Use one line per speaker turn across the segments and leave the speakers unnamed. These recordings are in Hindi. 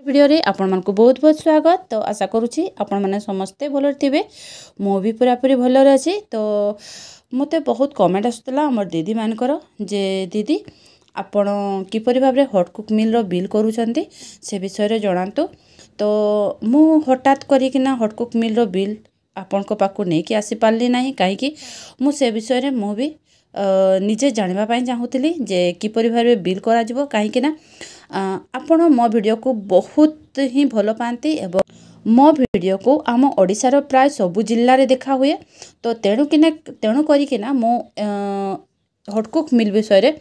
वीडियो रे आपण मन को बहुत बहुत स्वागत। तो आशा करुँची आपण मैंने समस्ते भल थे। मु भी पूरापूरी भल अच्छी। तो मत बहुत कमेंट आसूला आम दीदी मानकर जे दीदी आपण किपरि भाव हटकुक मिल रो बिल करूछंती से विषय जनातु। तो मु हठात करिकिना हटकुक मिल रो बिल आपण को पाकु नहीं कि आसी पारली नहीं कहीं मु से विषय मु भी निजे जानिबा पई चाहूतिली जे किपरि भाव बिल करा जिवो कहीं ना आपण मो वीडियो को बहुत ही भल पाती एवं मो वीडियो को आम ओडिशार प्राय सबु जिल्ला रे देखा हुए। तो तेणु करिकिना मो हटकुक मिल विषय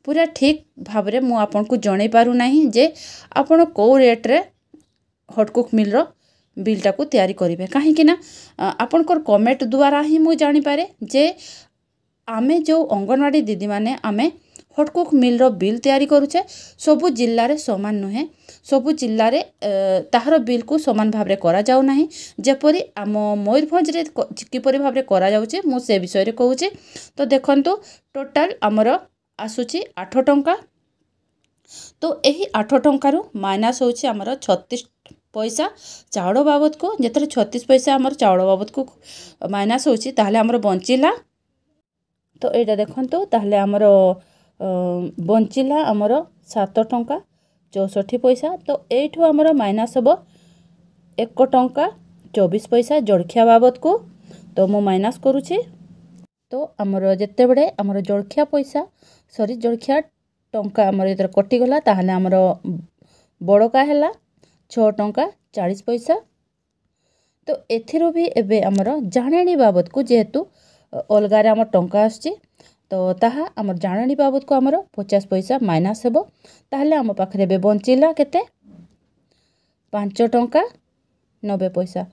पूरा ठीक भाव रे मु आपन को जणै पारु नाही जे आपण को रेट रे हटकुक मिल रो बिलटा को तैयारी करिवे कहीं ना आपनकर कमेंट द्वारा ही मु जानि पारे जे आमे जो अंगनवाड़ी दीदी माने आमे हटकुक मिल रो बिल तैयारी करूचे सबु जिल्ला रे समान नुहे। सबु जिल्ला रे ताहार बिल को समान भाव रे करा जाउ नाही जेपरि आम मयूरभंज रे किपरि भाव रे करा जाउचे मु से विषय रे कहूचे। तो देखंतु टोटल हमर आसुची 8 टंका। तो एही 8 टंका रु माइनस होची हमर 36 पैसा चाउल बाबद को जेतरे 36 पैसा हमर चाउल बाबद को माइनस होची ताहले हमर बंचिला। तो एटा देखंतु ताहले हमर बंचिला आमर 7 टंका 64 पैसा। तो एठू आमर माइनस हम 1 टंका 24 पैसा जड़खिया बाबद को। तो मु माइनस करुछि। तो आमर जेते बड़े आमर जड़खिया पैसा सॉरी जड़खिया टंका आमर इधर कटिगला ताहले आमर बड़का हैला 6 टंका 40 पैसा। तो एथिरो भी एबे आमर जाणेनी बाबद को जेहेतु अलगारे आमर टंका आछि तो ताहा आमर जाणनी बाबद को आमर 50 पैसा माइनस हेबो ताहले आम पाखरे बे बंचिला केते 5 टंका 90 पैसा।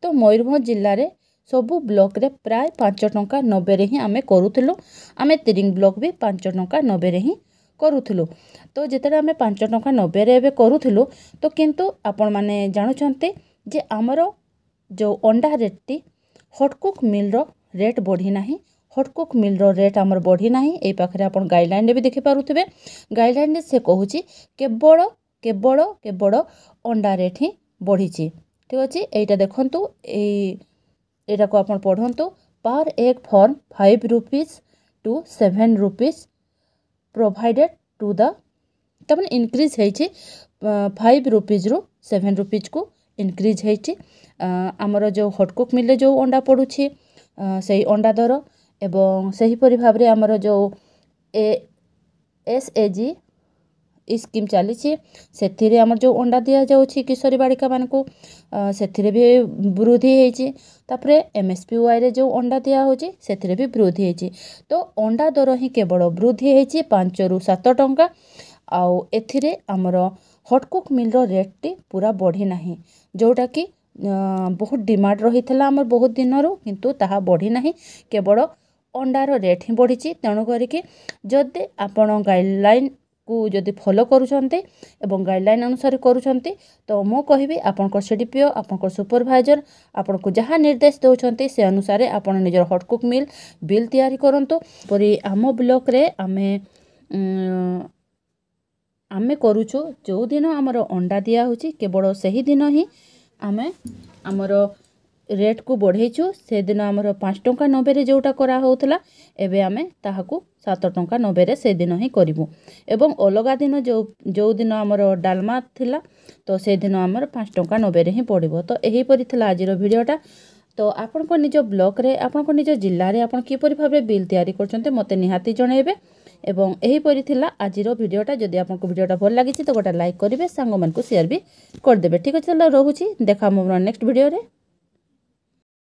तो मयूरभंज जिल्ला रे सबु ब्लॉक रे प्राय 5 टंका 90 रे ही आमे करूथुलु। आमे तिरिंग ब्लॉक भी 5 टंका 90 रे ही करूथुलु। तो जेतेडा आमे 5 टंका 90 रे एबे करूथुलु तो किंतु आपण माने जानुचंते जे आमर जो अंडा रेट टी हटकुक मिल रो रेट बढ़ी नाही। हटकुक मिल रो रेट आमर बढ़ी नाही। ए पाखरे आपण गाइडलाइन भी देखि पारुथबे। गाइडलाइन से कहूची केवल केवल केवल अंडा रेट ही बढ़ी छि। ठीक अछि एटा देखंतु एटा को आपण पढंतु पर एक form 5 rupees to 7 rupees provided to the तमन इंक्रीज है छि 5 रुपीस रु 7 रुपीस को इंक्रीज है छि। आमर जो हटकुक मिले जो अंडा पडुछि सही अंडा दर एवं सही परि भाव रे हमर जो एसएजी स्कीम चली से आमर जो अंडा दिया जाउछि किशोरी बालिका मान को से भी वृद्धि होइछि। तापरे एमएसपीवाई रे जो अंडा दिया होछि से भी वृद्धि होइछि। तो अंडा दर ही केवल वृद्धि होइछि 5 रु 7 टंका। आउ एथिरे आमर हटकुक मिल रो रेट टी पूरा बढ़ी नाही जोटा कि बहुत डिमांड रही आमर बहुत दिन रो किंतु ताहा बढ़ी नाही केवल अंडार रेट ही बढ़ी। तेणु करिके जदि आपण गाइडलाइन को जदि फॉलो करूछंते एवं गाइडलाइन अनुसार करूछंते तो मो कहबी आपनकर सीडीपीओ आपनकर सुपरवाइजर आपन को जहाँ निर्देश दउछंते से अनुसार आपण निजर हटकुक मिल बिल तैयारी करंतु। परि आम ब्लॉक रे आमे करूछु जो दिन आमर अंडा दिया होछि केवल सही दिन ही आमे आमर रेट को बढ़ेचु। से दिन आमर 5 टंका 90 रे जोटा करा होतला एबे आमे ताहाकू 7 टंका 90 रे से दिन ही करिवु। एवं अलगा दिन जो दिन आमर डालमा थिला तो से दिन आमर 5 टंका 90 रे ही पड़िबो। तो एही परि थिला आजिर वीडियोटा। तो आपण को निज ब्लॉक रे आपण को निज जिल्ला रे आपण किपरि भाबे बिल तैयारी करचंते मते निहाती जणेबे। एवं एही परि थिला आजिर वीडियोटा। जदि आपण को वीडियोटा भल लागिछि तो गोटा लाइक करिवे सांग मन को शेयर भी कर देबे। ठीक अछि रहूछि देखा मोर नेक्स्ट वीडियो रे।